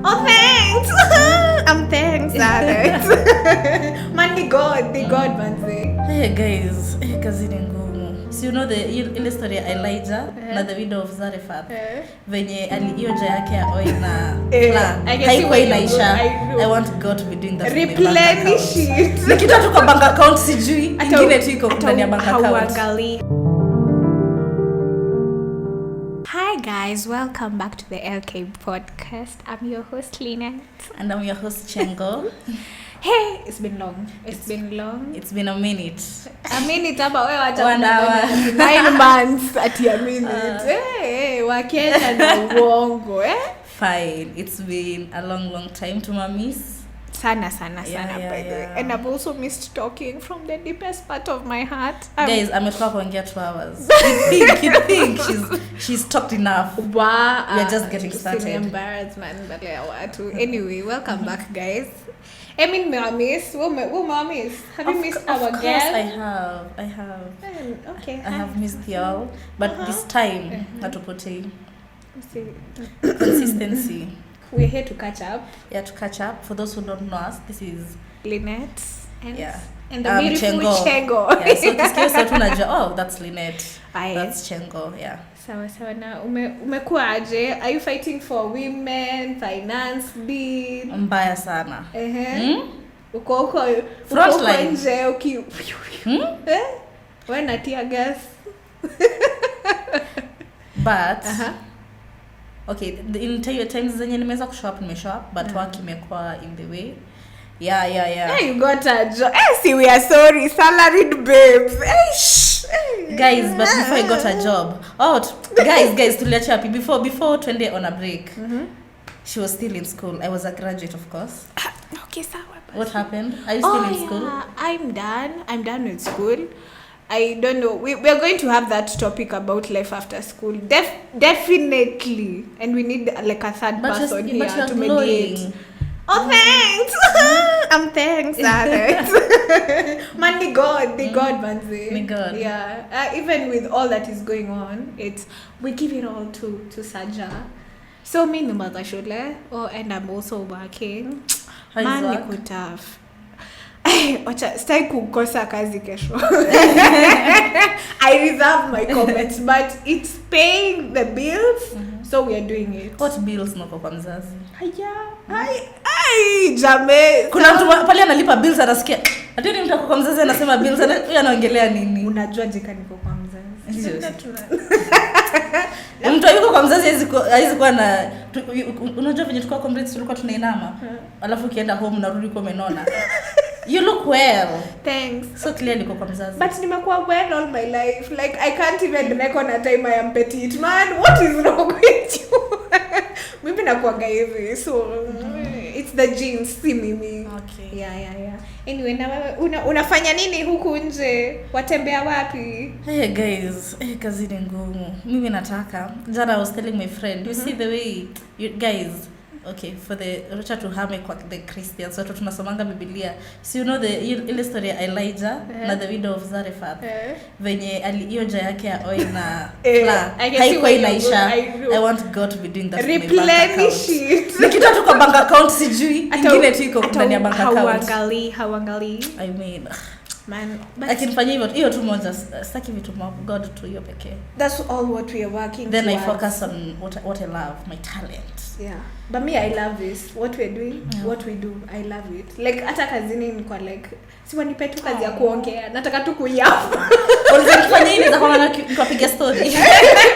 Oh, thanks. Thanks, Alex. Man, the God, manze. Hey guys, kazi ni ngumu. So you know ile story ya Elijah na the widow of Zarephath. Venye alioja yake ya oil na plan. Haikuwa inaisha. I want God to be doing that. Replenish it. Nikita tu kwa bank account sijui. Ingine tu iko ndani ya bank account. Hi guys, welcome back to the LK podcast. I'm your host Lynette. And I'm your host Chengo. Hey, it's been long. It's been a minute. A minute about 1 hour. 9 months at a minute. Hey, wakenya na uongo, Fine. It's been a long time to my miss. Sana by the way. And I've also missed talking from the deepest part of my heart. Guys, ametoka kuongea 2 hours. You think she's talked enough. Wow. We're just getting started. Embarrassment, but anyway, welcome back, guys. I mean, miss. Have you missed our girl? Of course I have. Okay. I have missed y'all, but this time hatupotei. Consistency. We're here to catch up. Yeah, to catch up. For those who don't know us, this is Lynette and the beautiful Chengo. Yeah, so kisikia sauti unajua, oh, that's Lynette. That's Chengo, yeah. Sawa na umekuwa aje? Are you fighting for women, finance bill? Mbaya sana. Uko frontline nje wewe na tear gas. But okay, in times zenye nimeweza kushow up but work imekuwa in the way. Yeah. Hey, you got a job. See, we are sorry, salaried babes. Guys, but before I got a job. Oh, guys, tuliacha happy before twende on a break. She was still in school. I was a graduate, of course. Okay, sawa. What happened? Are you still in school? Yeah. I'm done with school. I don't know. We are going to have that topic about life after school. Definitely. And we need like a third person here to mediate. Oh, thanks. Thanks, Alex. Man, the God, manze. The God. Yeah. Even with all that is going on, we give it all to Saja. So me ni mother shule. And I'm also working. How is work? Niko tough. Wacha stai kukosa kazi kesho. I reserve my comments, but it's paying the bills, so we are doing it. What bills nako kwa mzazi? Jamee. Kuna mtu pale analipa bills anasikia. Hata ni mtu kwa mzazi anasema bills anaongelea nini? Unajua jika niko kwa mzazi. Mtu yuko kwa mzazi haizi kuwa na unajua venye tukao complete tulikuwa tunainama. Alafu ukienda home narudi kwa menona. You look well. Thanks. So clearly kwa mzazi. But nimekuwa well all my life. Like I can't even reckon a time I am petite. Man, what is wrong with you? Mimi nakuanga hivi. So it's the genes, si mimi. Okay. Yeah. Anyway, na wewe unafanya nini huku nje? Watembea wapi? Hey guys, kazi ni ngumu. Mimi nataka. Jana I was telling my friend, you see the way you guys, okay, for the Richard to hame kwa the Christians, watu tunasomanga Biblia. So you know ile story ya Elijah na the widow of Zarephath. Venye alioja yake ya oil na plan. Haikuwa inaisha. I want God to be doing that. Replenish it. Nikita tu kwa bank account sijui. Ingine tu iko ndani ya bank account. Hauangali. I mean, man, but akifanya hiyo tu moja sitaki vitu God tu hiyo pekee. That's all what we are working then towards. I focus on what I love, my talent. Yeah, but me I love this, what we're doing, what we do, I love it. Like hata kazini niko like si wanipe tu kazi ya kuongea, nataka tu kuyapa. Ulifanya nini za kwa kupiga story?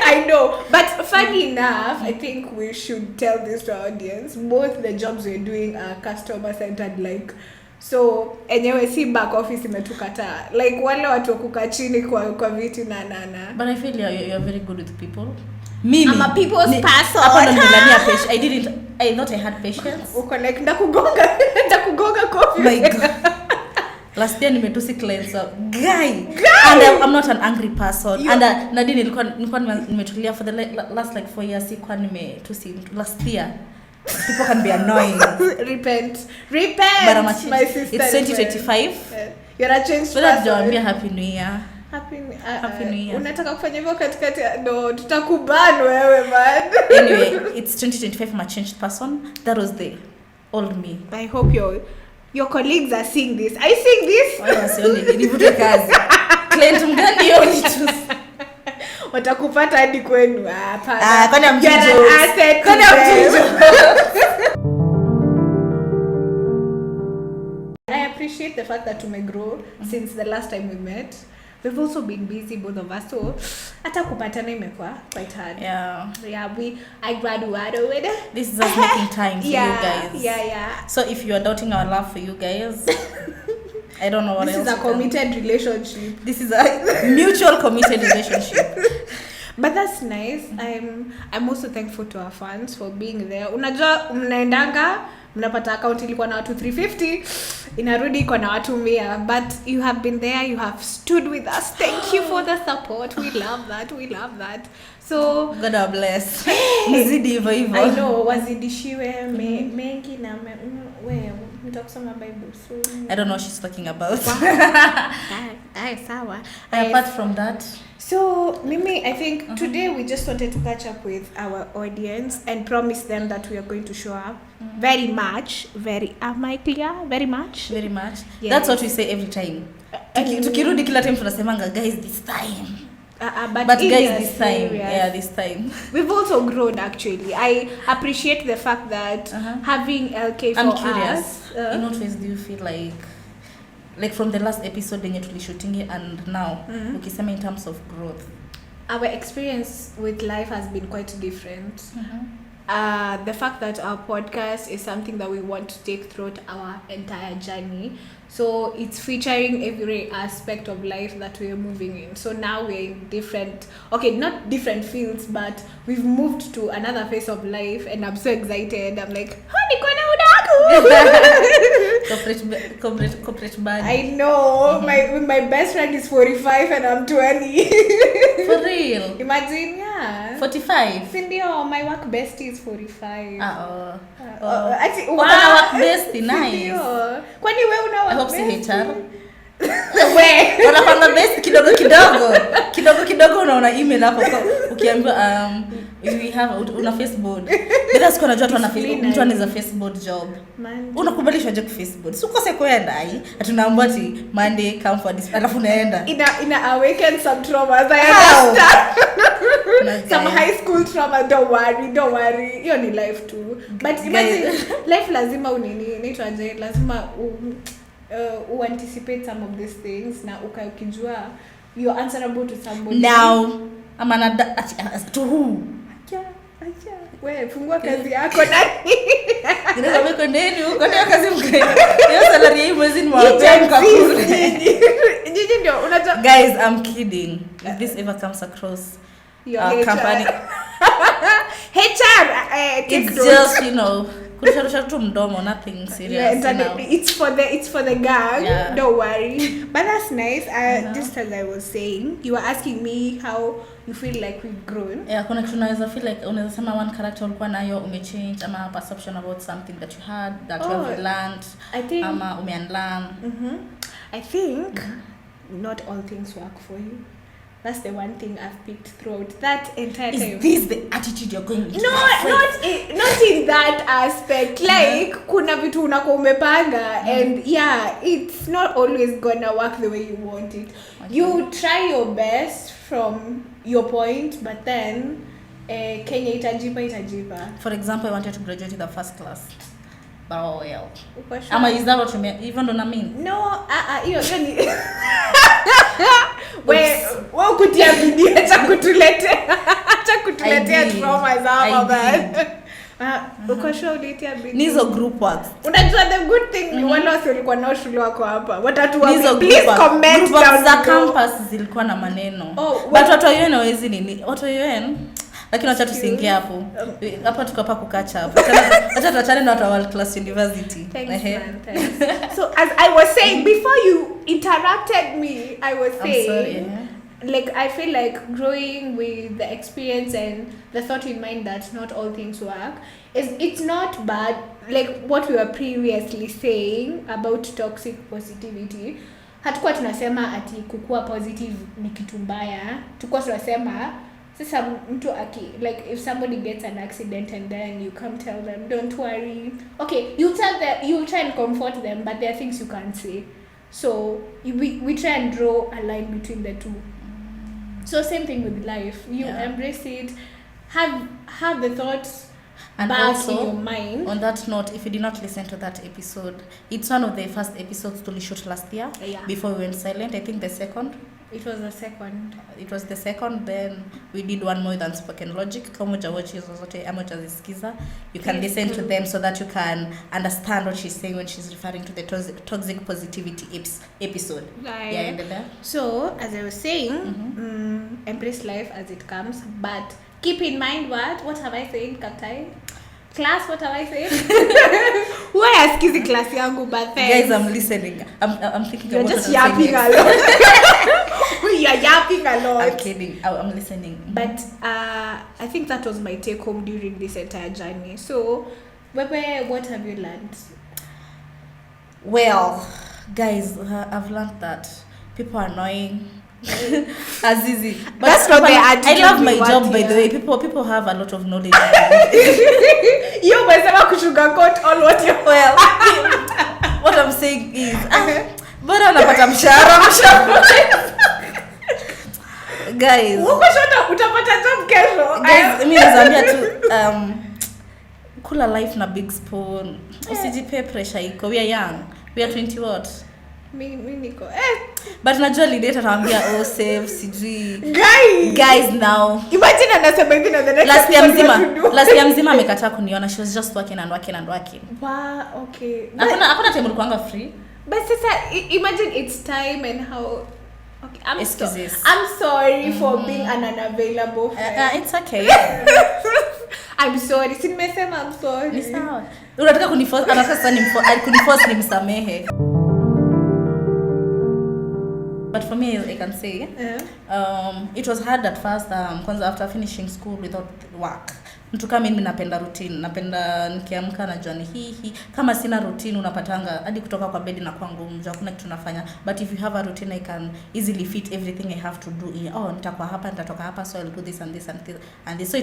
I know, but funny enough, I think we should tell this to our audience. Both the jobs we're doing are customer centered, like so enyewe si back office imetukata, like wale watu kukaa chini kwa viti na. But I feel you're very good with people. I'm a people's person. I thought I had patience. Uko like ndakugonga coffee. My God. Last year nimetusi clients guy. And I'm not an angry person. And Nadine nilikuwa nimetulia for the last like 4 years sikuwa nimetusi last year. People can be annoying. Repent. But My sister. It's 2025. You're a changed person. But I'm happy new year. Happy New Year. Unataka kufanya hivyo katikati? No, tutakuban wewe man. Anyway, it's 2025. I'm a changed person. That was the old me. I hope your colleagues are seeing this. Are you seeing this? Wasioni nivute kazi. Client mgani yoni tu. Watakupata hadi kwenu. Hapana. Kwani amjujo. Kwani amjujo. I appreciate the fact that we may grow since the last time we met. We've also been busy, both of us, so hata kupatana imekuwa quite hard. Yeah, I graduated. This is us making time for you guys. Yeah. So if you are doubting our love for you guys, I don't know what this else. This is a committed relationship. This is a mutual committed relationship. But that's nice. I'm also thankful to our fans for being there. Unajua mnaendanga mnapata account ilikuwa na watu 350 inarudi kwa na watu 100, but you have been there, you have stood with us. Thank you for the support. We love that. So God bless. Mzidi hivyo hivyo. I know wazidishiwe mengi na wewe mtakusoma Bible soon. I don't know what she's talking about. Sawa. Apart from that, so Mimi, I think today we just wanted to catch up with our audience and promise them that we are going to show up very much. Am I clear? Very much. Yes. That's what we say every time. Tukirudi kila time tunasemanga guys this time. But guys this time. Yeah, this time. We've also grown actually. I appreciate the fact that having LK for I'm curious. us. In what ways do you feel like from the last episode yenye tulishooting and now ukisema in terms of growth? Our experience with life has been quite different. The fact that our podcast is something that we want to take throughout our entire journey, so it's featuring every aspect of life that we're moving in. So now we're in not different fields, but we've moved to another phase of life, and I'm so excited. I'm like, honey, corporate bad. I know. My best friend is 45 and I'm 20. For real? Imagine, yeah. 45? Sindio, my work bestie is 45. Actually, work bestie, nice. Kwani wewe una work bestie? I hope si HR. Wewe unapanga best kidogo unaona email hapo ukiambiwa we have una Facebook. Bila siku unajua mtu anaweza Facebook job. Unakubalishwa je ku Facebook? Si ukose kwenda tunaambiwa ati Monday come for this alafu unaenda. Ina awaken some traumas. I understand. Some high school trauma, don't worry. Hiyo ni life too. But imagine life lazima inaitwaje? Lazima anticipate some of these things na ukijua you're answerable to somebody. Now to who? Acha. Wewe fungua kazi yako nani? Ndio wako nini huko ndio kazi mkeni. Hiyo salary hii mwezi ni mapema kule. Jiji ndio unajua. Guys, I'm kidding. If this ever comes across your company HR it's just kurusha tu mdomo, nothing serious. It's for the gang. Yeah. Don't worry. But that's nice. Just as I was saying, you were asking me how you feel like we've grown. Yeah, kuna kitu unaweza feel like unaweza sema one character ulikuwa nayo umechange ama perception about something that you had that you have learned. I think ama umeunlearn. I think not all things work for you. That's the one thing I've picked throughout that entire time. Is this the attitude you're going with? Not in that aspect. Like, kuna vitu unakuwa umepanga and yeah, it's not always gonna work the way you want it. Okay. You try your best from your point, but then Kenya itajipa. For example, I wanted to graduate in the first class. Oh well. Ama is that what you mean? Even though I mean? No, hiyo ni wewe kutia bidii acha kutuletea trauma zao baba. Uko sure ulitia bidii? Nizo group works. Unajua the good thing wale walikuwa nao shule wako hapa. Nizo please comment down za campus zilikuwa na maneno. But watu wa UN hawezi nini? Watu wa UN lakini wacha tusiingie hapo. Hapa tukapa kukacha hapo. Acha tuachane na world class university. Thanks. So as I was saying before you interrupted me, I was saying sorry, like I feel like growing with the experience and the thought in mind that not all things work it's not bad, like what we were previously saying about toxic positivity. hatakuwa tunasema ati kukua positive ni kitu mbaya. Tulikuwa tunasema sasa mtu like if somebody gets an accident and then you come tell them don't worry, okay, you tell them, you try and comfort them, but there are things you can't say, so we try and draw a line between the two. So same thing with life, you embrace it, have the thoughts and back also, in your mind. On that note, if you did not listen to that episode, it's one of the first episodes to shoot last year, before we went silent. I think the second. It was the second. It was the second. Then we did one more than Spoken Logic. Kama watch hizo zote ama utazisikiza, you can listen to them so that you can understand what she's saying when she's referring to the toxic positivity episode. So as I was saying, embrace life as it comes, but keep in mind what have I said, Kaptai? Class, what have I said? Why ask is the class yangu, but guys, I'm listening. I'm thinking you're about just yapping a lot. You're yapping a lot. I'm kidding. I'm listening. But I think that was my take home during this entire journey. So, Bebe, what have you learned? Well, guys, I've learned that people are annoying. Azizi, but that's not the attitude. I love my job, by the way. People have a lot of knowledge. You umesema kusugarcoat all what you well. What I'm saying is, bora napata mshahara. Guys, uko shota utapata job kesho. Guys, mimi nazambia tu kula life na big spoon. Usijipe pressure iko. We are young. We are 20 what? Mimi niko but najua leader ataambia save sijui guys now imagine anasema hivi na the next last year mzima amekataa kuniona. She was just working. Wow, okay. Hakuna time ulikuanga free, but sasa imagine it's time and how. Okay, I'm sorry for being an unavailable friend. It's okay. I'm sorry. Si nimesema I'm sorry. Ni sawa. Unataka kuniforce, anataka sasa kuniforce nimsamehe. But for me, I can say, it was hard at first, kwanza after finishing school without work. Mtu kama mimi napenda routine, napenda nikiamka najua ni hii. Kama sina routine unapatanga hadi kutoka kwa bed na kwangu mjua kuna kitu nafanya. But if you have a routine, I can easily fit everything I have to do in. Nitakuwa hapa, nitatoka hapa, so I'll do this and this and this and this. So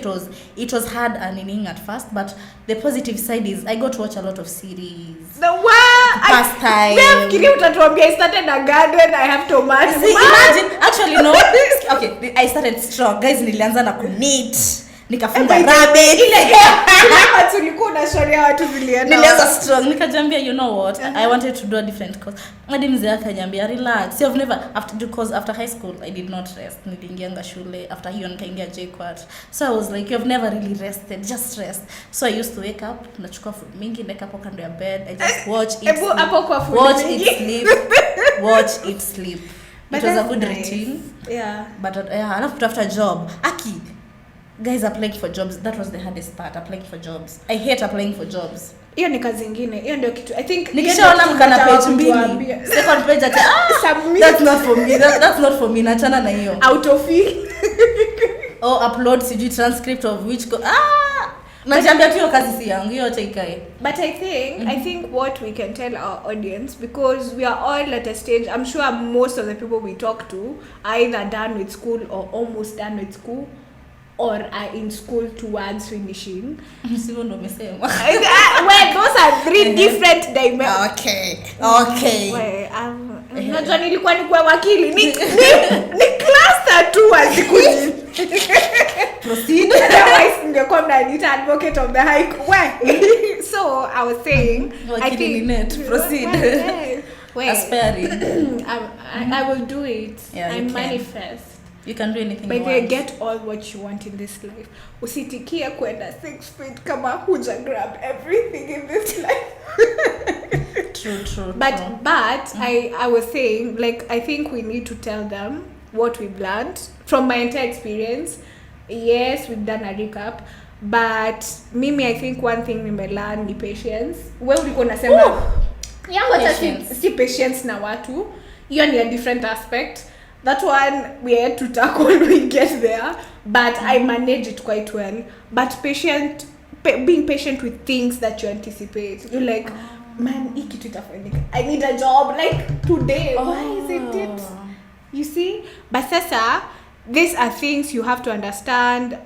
it was hard earning at first, but the positive side is I got to watch a lot of series. The what? Past time. Nafikiri utatuambia I started a garden, I have tomatoes. Imagine, actually no. Okay, I started strong. Guys, nilianza na knit. Nikafunga rabbit ile kama tulikuwa na sharia watu vilienda. Nilianza strong, nikajambia you know what, I wanted to do a different course. Hadi mzee akaniambia relax, you've never after high school I did not rest. Niliingianga shule, after hiyo nikaingia JKUAT. So I was like, you've never really rested, just rest. So I used to wake up, nachukua food mingi, neka hapo kando ya bed, I just watch it. Watch it sleep. It was a good routine. Yeah. But alafu after job, guys, applying for jobs, that was the hardest part, applying for jobs. I hate applying for jobs. Hiyo ni kazi nyingine. Hiyo ndio kitu. I think nikishaona mkana page mbili. Second page ati that's not for me. That's not for me. Nachana na hiyo. Autofill. Upload sijui transcript of which najambia tu hiyo kazi si yangu, hiyo acha ikae. But I think what we can tell our audience, because we are all at a stage, I'm sure most of the people we talk to are either done with school or almost done with school, or are in school towards finishing. Sio ndo umesema. Well, those are three different dimensions. Okay. Unajua nilikuwa ni kwa wakili. Ni cluster tu azikuji. Proceed. Otherwise ningekuwa mnaniita advocate of the high court. So I was saying, I think proceed. Aspiring. I will do it. Yeah, I manifest. You can do anything you want. But get all what you want in this life. Usitikie kwenda 6 feet kama huja grab everything in this life. True. But I was saying, like, I think we need to tell them what we've learned from my entire experience. Yes, we've done a recap, but Mimi, I think one thing we may learn ni patience. Wewe ulikuwa unasema yangu hata si patience na watu. Hiyo ni a different aspect. That one we had to tackle when we get there, but I managed it quite well. But being patient with things that you anticipate. You're like, man, hii kitu itafanyika, I need a job like today. Why isn't it? You see? But sasa, these are things you have to understand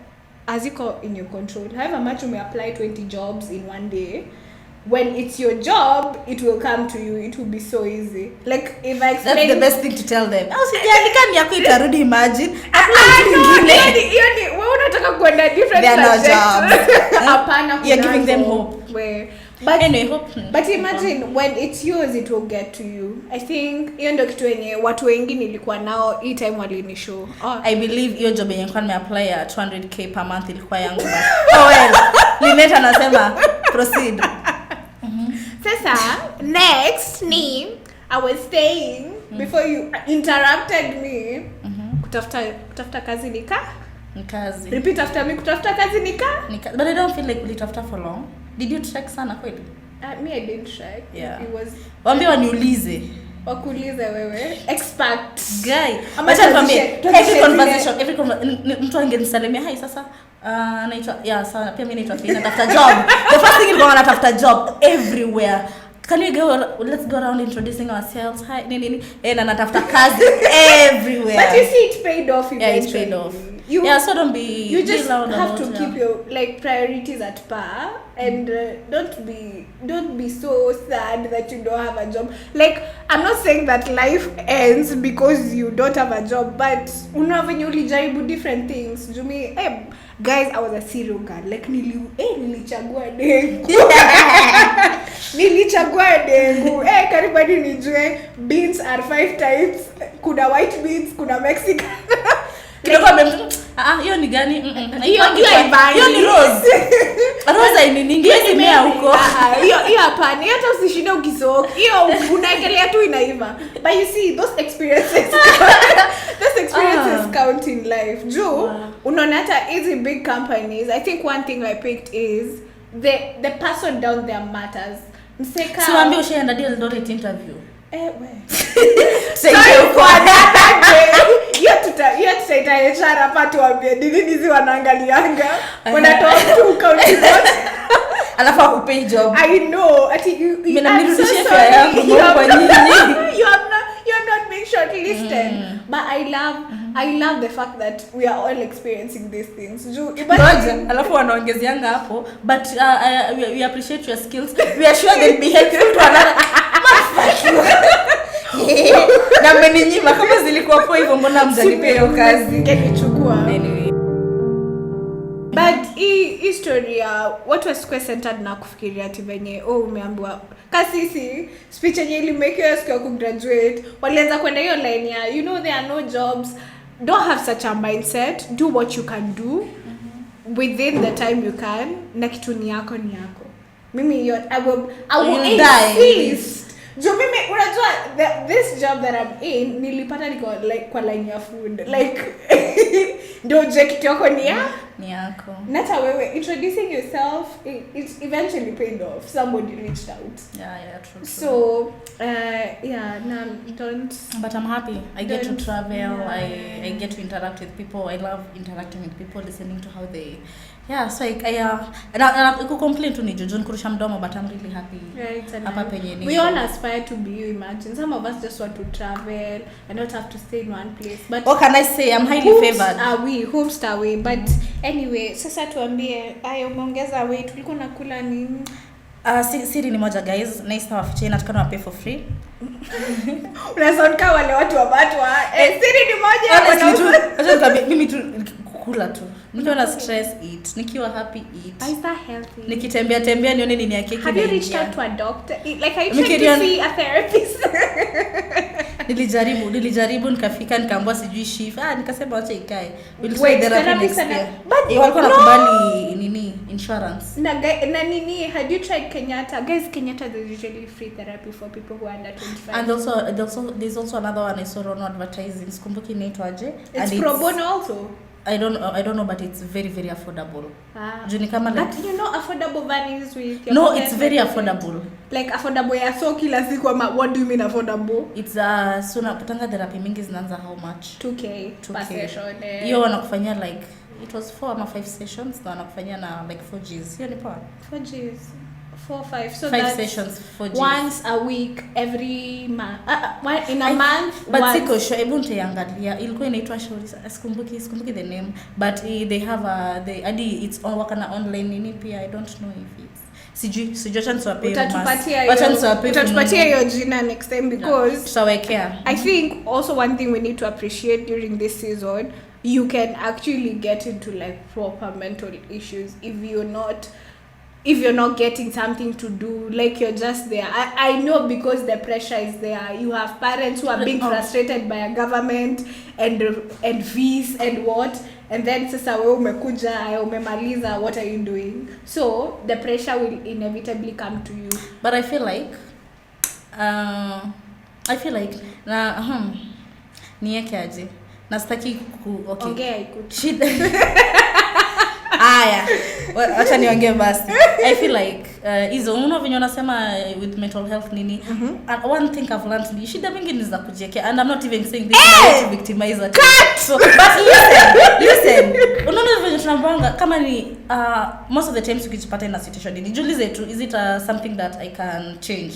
as you go in your control. However much you may apply 20 jobs in one day, when it's your job, it will come to you. It will be so easy. Like if I explain, that's the best thing to tell them. Sijaandika yako itarudi, imagine. Wewe unataka kwenda different subjects. Hapana, you're giving them hope. But anyway, hope. But imagine when it's yours, it will get to you. I think hiyo ndio kitu yenye watu wengi nilikuwa nao hii time walini show. I believe hiyo job yenye kwa apply ya 200k per month ilikuwa yangu. Well, Lineta anasema proceed. Sasa next ni I was saying before you interrupted me, kutafuta kazi nika kazi. Repeat after me, kutafuta kazi nika. But I don't feel like ulitafuta for long. Did you check sana kweli? Me, I didn't check. Yeah. It was Waambie waniulize. Wakuulize wewe expert guy. Acha nikwambie every conversation mtu angenisalimia hai sasa anaitwa sana pia mimi naitwa Fina, natafuta job. The first thing ilikuwa natafuta job everywhere. Can we go, let's go around introducing ourselves. Hi, nini na natafuta kazi everywhere. But you see it paid off eventually. Yeah, it's paid off. So don't be, you just have to keep your like priorities at par, and don't be so sad that you don't have a job. Like, I'm not saying that life ends because you don't have a job, but when ulijaribu different things. Jumi, guys, I was a serial girl. Like nilichagua dengu. Nilichagua dengu. Karibani nijue beans are 5 types. Kuna white beans, kuna Mexican. Hiyo ni gani? Hiyo ni rose. Rose ni nyingine mea huko. Hiyo hapana. Hata usishinde ukisoka. Hiyo unaekelea tu inaiva. But you see those experiences count in life. Unaona hata hizi big companies, I think one thing I picked is the person down there matters. Mseka. So ambie ushaenda deal dot interview. Sorry for that day. Hiyo tutaita hapa tuambie nini wanaangalianga wanatoa tu county board alafu akupay job. I know ati mimi nirudishie fare yangu kwa nyinyi. You are not being shortlisted. But I love the fact that we are all experiencing these things. Alafu wanaongezeanga hapo, but we appreciate your skills. We are sure they'll be helpful to another. Na mmeninyima kama zilikuwa hapo hivyo, mbona mzalipia hiyo kazi? Ngenichukua. Anyway. But hii story ya watu wasikuwe centered na kufikiria ati venye umeambiwa kasisi speech yenye ilimekiwa siku ya kugraduate walianza kwenda hiyo line ya there are no jobs. Don't have such a mindset. Do what you can do within the time you can. Na kitu ni yako. Mimi I will insist. Mimi unajua this job that I'm in nilipata niko like kwa line ya food, like ndio kitu yako ni yako. Nata wewe introducing yourself, it eventually paid off. Somebody reached out. True. So don't. But I'm happy. I get to travel. I get to interact with people. I love interacting with people, listening to how they. So I complain to Nijo kurusha mdomo, but I'm really happy. Hapa penye ni. We all aspire to be you. Imagine some of us just want to travel and not have to stay in one place. But what can I say? I'm highly favored. Hopes are we. But anyway, sasa tuambie umeongeza weight, ulikuwa nakula nini? Siri ni moja guys, nice wafiche na pay for free. Unasonka wale watu wabatwa. Siri ni moja. Mimi tu kula tu. Nikiwa na stress eat, nikiwa happy eat. Is that healthy? Nikitembea nione nini yake kile. Have you reached out to a doctor? Like are you trying to see a therapist? Nilijaribu nikafika nikaambiwa sijui shift. Nikasema acha ikae. We'll try therapy next year. But walikuwa nakubali nini insurance. Na nini, had you tried Kenyatta? Guys, Kenyatta is usually free therapy for people who are under 25. And there's also another one I saw on advertising. Sikumbuki inaitwaje. It's pro bono also. I don't know, but it's very, very affordable. Juni kama like, but affordable varies with your no, it's very affordable. Like affordable ya so kila siku ama what do you mean affordable? It's so napatanga therapy mingi zinaanza how much? 2K per session. Hiyo wanakufanyia like it was 4 ama 5 sessions na wanakufanyia na like 4Gs. Hiyo ni poa. 4Gs. 4 5 so 5 sessions for once a week every month in a month but siko sure hebu nitaangalia ilikuwa inaitwa shauri sikumbuki the name but they have it's on wakana online nini pia I don't know if it's sijui chance wa pay utatupatia hiyo jina next time because tutawekea. I think also one thing we need to appreciate during this season, you can actually get into like proper mental issues if you're not getting something to do, like you're just there. I know because the pressure is there. You have parents who are being frustrated by a government and fees and what, and then sasa wewe umekuja umemaliza, what are you doing? So the pressure will inevitably come to you. But I feel like na nieke aje nastaki okay ongea ikuti shida aya acha niongee basi. I feel like hizo venye unasema with mental health nini, and one thing I've learned ni shida mingi ni za kujiekea, and I'm not even saying this to victimize her. So but listen unaona venye tunambanga kama ni most of the times ukijipata in a situation ni jiulize tu, is it something that I can change?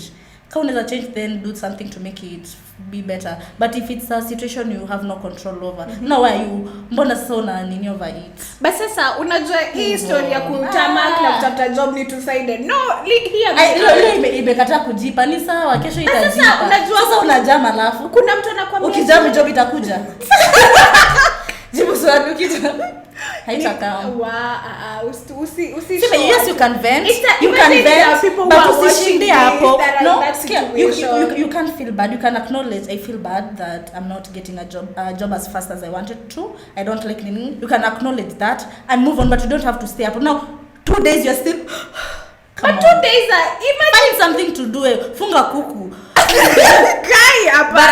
Kama unaweza change, then do something to make it be better. But if it's a situation you have no control over, no why you mbona sasa una nini over it? But sasa unajua hii story ya kutamak na kutafuta job ni two-sided. No, here imekataa kujipa, ni sawa, kesho itajipa. Sasa unajua sasa unajama alafu kuna mtu anakuambia ukijama job itakuja. Jibu swali ukija haitaka yes you can vent, but usishinde hapo. No, you can't feel bad, you can acknowledge I feel bad that I'm not getting a job as fast as I wanted to, I don't like nini. You can acknowledge that and move on, but you don't have to stay up. Now 2 days you're still but 2 days find something to do. Funga kuku but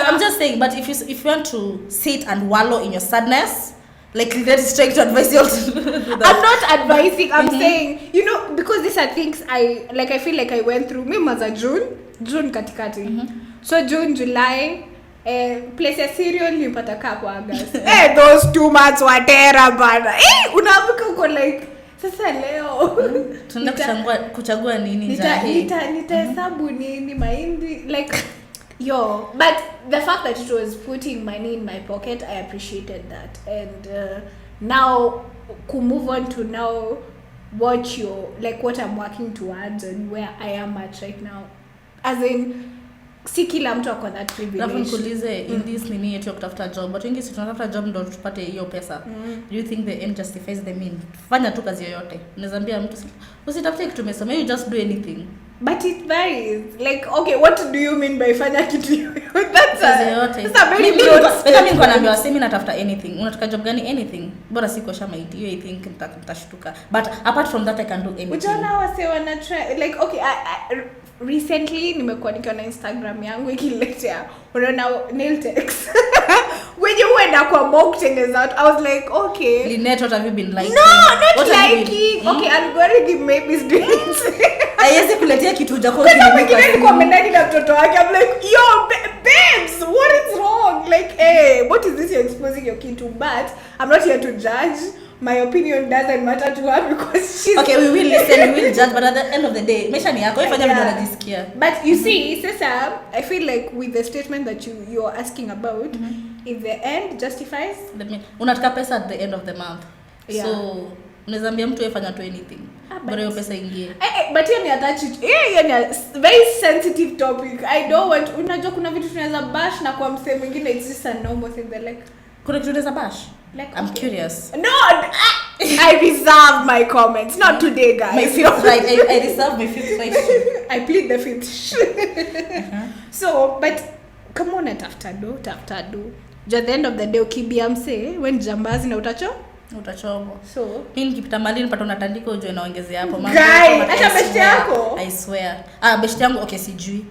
I'm just saying, but if you want to sit and wallow in your sadness, like that is trying to advise you to do that. I'm not advising, I'm saying, because these are things I feel like I went through. Mimi was a June katikati. So June, July, place ya cereal nilipata kwa August. Those 2 months were terrible. Unaamka uko like sasa leo tunaenda kuchagua nini zaidi, nitahesabu nini mahindi like but the fact that it was putting money in my pocket, I appreciated that. And now move on to now what I'm working towards and where I am at right now, as in si kila mtu ako that privilege. Nikuulize in this nini yetu ya kutafuta job, but wengi si tunatafuta job ndo tupate hiyo pesa. Do you think the end justifies the mean? Fanya tu kazi yoyote. Unaweza mtu usitafute kitu umesoma, you just do anything. But it varies. Like, okay, what do you mean by fanya kitu yoyote? That's a very broad. Mimi niko naambiwa semi natafuta anything. Unataka job gani? Anything. Bora siko shama hiyo, I think nitashtuka. But apart from that I can do anything. Ujaona wase wana try like okay, I recently nimekuwa nikiona Instagram yangu ikiletea unaona nail techs when you went kwa mock things out. I was like, okay, Lynette, what have you been liking? No, not liking. Okay, algorithm maybe is doing it. Aiwezi kuletea kitu jako kimekuwa kwa menani na mtoto wake. I'm like, yo babes, what is wrong? Like, hey, what is this you're exposing your kid to? But I'm not here to judge. My opinion doesn't matter to her because she's okay. We will listen, we will judge, but at the end of the day, maisha ni yako, ifanya mtu anajisikia. But you see, sasa, I feel like with the statement that you're asking about, if the end justifies, unataka pesa at the end of the month. Yeah. So unaweza mtu yefanya to anything. Bora hiyo pesa ingie. But hiyo ni attached. Hiyo ni very sensitive topic. I don't want, unajua kuna vitu tunaweza bash na kwa msemo mwingine it's just a normal thing. They're like, kuna kitu tunaweza bash? Like, I'm curious. No, I reserve my comments. Not today, guys. My fifth right. I reserve my fifth right. I plead the fifth. So, but come on, after do. At the end of the day, ukibiamse when jambazi na utachomo. So, mimi nikipita mali nipata unatandika ujue naongezea hapo mambo. Hata best yako? I swear. Best yangu okay sijui.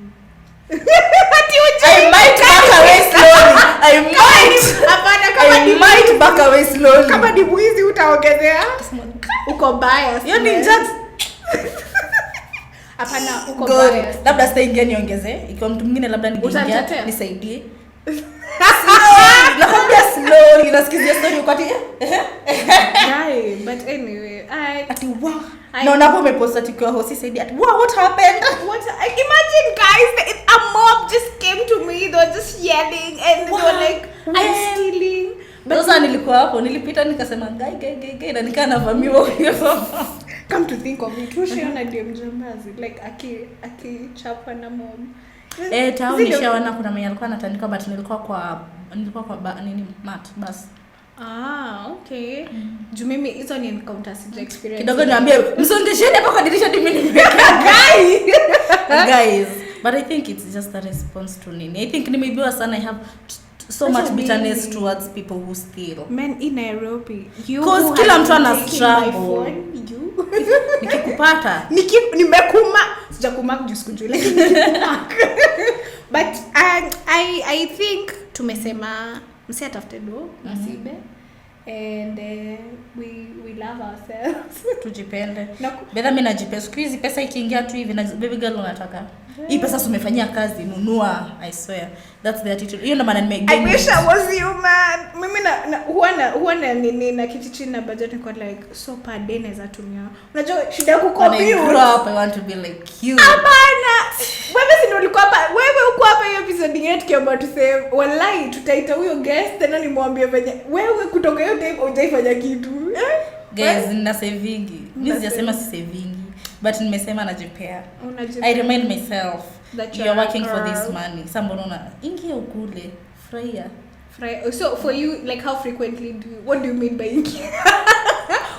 I might back away slowly. I might back away slowly. Kama ni mwizi utaongezea. Uko bias. Hiyo ni just hapana, uko bias. Labda sitaingia niongezee. Ikiwa mtu mwingine labda ningeongea nisaidie. Nakwambia slowly nasikizia story ukati. But anyway, ati wow. Na unapo umeposta tikiwa hosi said that what happened? Imagine guys, a mob just came to me, they were just yelling and they were like I'm stealing. Sasa nilikuwa hapo, nilipita nikasema gai na nikaa navamiwa hiyo. Come to think of it, ushaona ndio mjambazi like akichapa na mob. Tao nishaona kuna mwenye alikuwa anatandika but nilikuwa kwa mat bas. Okay. Juu mimi hizo ni encounter sija experience. Kidogo niambie msongesheni hapo kwa dirisha mimi nimeweka guys. But I think it's just a response to nini. I think nimeibiwa sana. I have so much bitterness towards people who steal. Men in Nairobi. Because kila mtu ana struggle. Nikikupata. Nimekuma. Sijakuma kujuskujua lakini nikikuma. But I think tumesema msi atafute do nasibe and we love ourselves. Tujipende. Bedha mimi najipenda. Siku hizi pesa ikiingia tu hivi na baby girl unataka. Hii pesa umefanyia kazi nunua, I swear. That's the attitude. Hiyo ndo maana I wish I was you man. Mimi huwa na kitu chini na budget niko like so per day naweza tumia. Unajua shida kucompute. When I grow up I want to be like you. Hapana. Wewe si ndio ulikuwa hapa. Wewe uko hapa hiyo episode yetu kiamba to say wallahi tutaita huyo guest tena nimwambie venye wewe kutoka hiyo time hujaifanya kitu. Guys nina savingi. Mimi sijasema si savingi. But nimesema najipea. I remind myself that you're working for this money. Sambona ingia ukule, furahia. So for you, like how frequently what do you mean by ingia?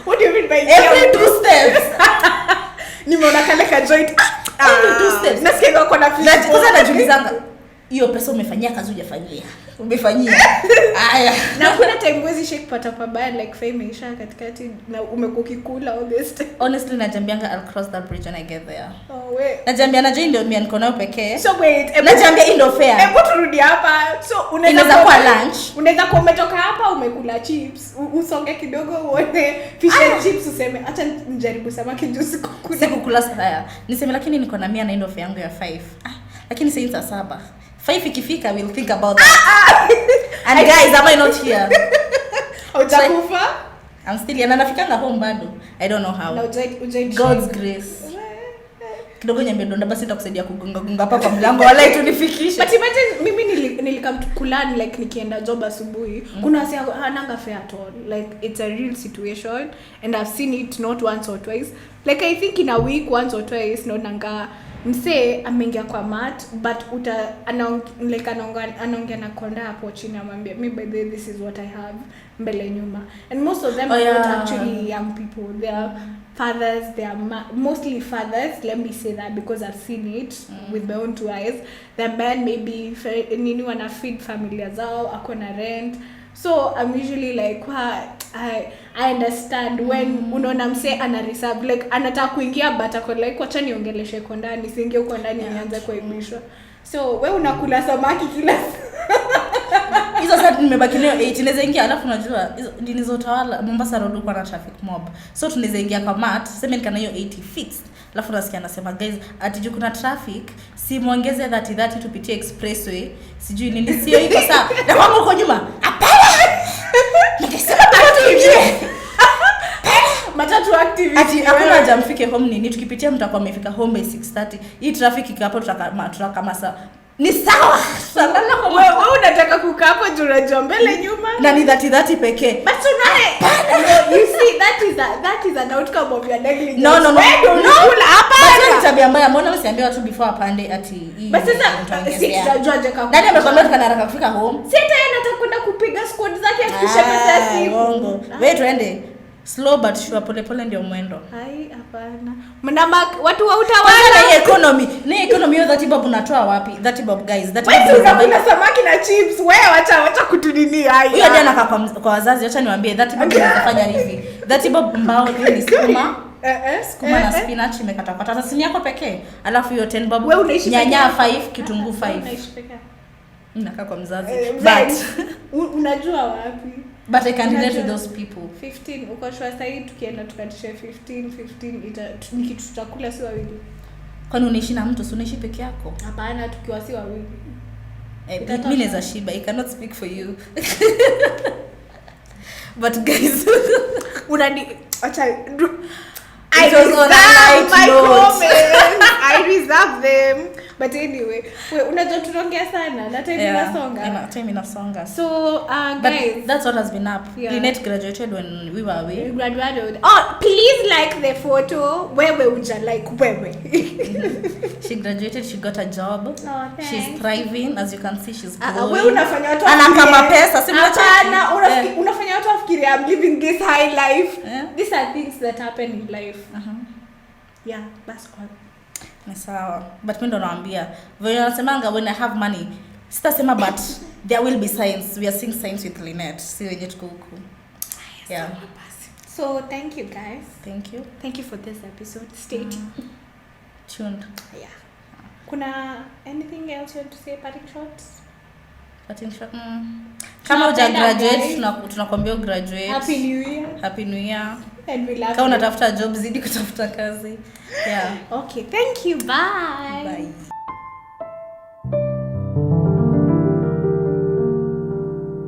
What do you mean by ingia? Every 2 steps. Nimeona kale ka joint. Every 2 steps. Nasikia uko na fish. Kwanza najulizanga hiyo pesa umefanyia kazi hujafanyia. Umefanyia. Haya. Na kuna time wezi shake pata pabaya like fame imeisha katikati na umekuwa kikula all this time. Honestly najambianga I'll cross that bridge when I get there. Oh wait. Najambia na ndio mimi niko nayo pekee. So wait, najambia indo fair. Hebu turudi hapa. So unaweza kwa lunch. Unaweza kuwa umetoka hapa umekula chips. Usonge kidogo uone fish and chips useme acha nijaribu samaki juice kukula. Sikukula haya. Niseme lakini niko na 100 na indo fair yangu ya 5. Lakini sasa 7. 5 ikifika we'll think about that. And guys, am I not here? Utakufa? I'm still here. Na nafikanga home bado. I don't know how. God's grace. Kidogo nyambia donda basi nitakusaidia kugonga hapa kwa mlango wala itunifikishe. But imagine mimi nilikam kulani like nikienda job asubuhi. Kuna wasi hananga fair at all. Like it's a real situation and I've seen it not once or twice. Like I think in a week once or twice naonanga mse ameingia kwa mat but anaongea na konda hapo chini amwambia me by the way this is what I have mbele nyuma and most of them are not actually young people. They are fathers, they are mostly fathers, let me say that because I've seen it with my own 2 eyes. The men maybe nini wana feed familia zao akona rent. So I'm usually like I understand when unaona mse ana reserve like anataka kuingia but ako like wacha niongeleshe kwa ndani siingie huko ndani nianze kuibishwa. So wewe unakula samaki kila hizo sasa nimebaki nayo 8 inaweza ingia alafu unajua hizo nilizotawala Mombasa road kwa na traffic mob. So tunaweza ingia kwa mat sema nikana hiyo 80 fixed. Alafu nasikia anasema guys atiju kuna traffic si muongeze 30 tupitie expressway sijui nini sio iko sawa. Na wangu uko nyuma. Hapana. Nikisema watu ingie. Matatu activity. Ati hakuna haja mfike home nini tukipitia mtakuwa mmefika home by 6:30. Hii traffic ikapo tutakama saa ni sawa. Salala kwa wewe unataka kukaa hapo juu unajua mbele nyuma. Na ni 30 pekee. But unaona you see that is an outcome of your negligence. No. Hapana. Basi tabia mbaya mbona usiambie watu before apande ati hii. Basi sasa sitajua je kama. Nani amekwambia tukanaraka kufika home? Sita yeye anataka kwenda kupiga squad zake afikishe pesa ya simu. Wewe tuende. Slow but sure pole ndio mwendo. Hai hapana. Mnama watu wa utawala ni economy. Ni economy hiyo 30 bob unatoa wapi? 30 bob guys. 30 bob. Wewe unakula samaki na chips. Wewe wacha kutudini hai. Huyo ndiye anakaa kwa wazazi. Acha niwaambie 30 bob unafanya hivi. 30 bob mbao ni sukuma. Sukuma na spinach imekata. Sasa ni yako pekee. Alafu hiyo 10 bob nyanya 5, kitunguu 5. Unaishi pekee. Ninakaa kwa mzazi. But unajua wapi? But I can relate to those people. 15 uko shwa sasa tukienda tukatisha 15 nikitu tutakula si wawili. Kwani unaishi na mtu, unaishi peke yako? Hapana, tukiwa si wawili. Mimi naweza shiba, I cannot speak for you. But guys, unani acha I reserve them. But anyway, unajua tunaongea sana na time inasonga. So guys, but that's what has been up. Lynette graduated when we were away. We graduated. Oh, please like the photo. Wewe uja like wewe. She graduated, she got a job. Oh, she's thriving, as you can see. She's growing. Wewe unafanya watu kama pesa, si unafanya watu wafikirie I'm living this high life. These are things that happen in life. Yeah, that's all. Ni sawa. But mimi ndo naambia, when unasemanga when I have money, sitasema but there will be signs. We are seeing signs with Lynette. Si wenye tuko huku. Yeah. So thank you guys. Thank you for this episode. Stay tuned. Yeah. Kuna anything else you want to say, parting shots? Kama uja graduate tunakwambia graduate. Happy New Year. And we love kama unatafuta job zidi kutafuta kazi. Yeah. Okay, thank you. Bye.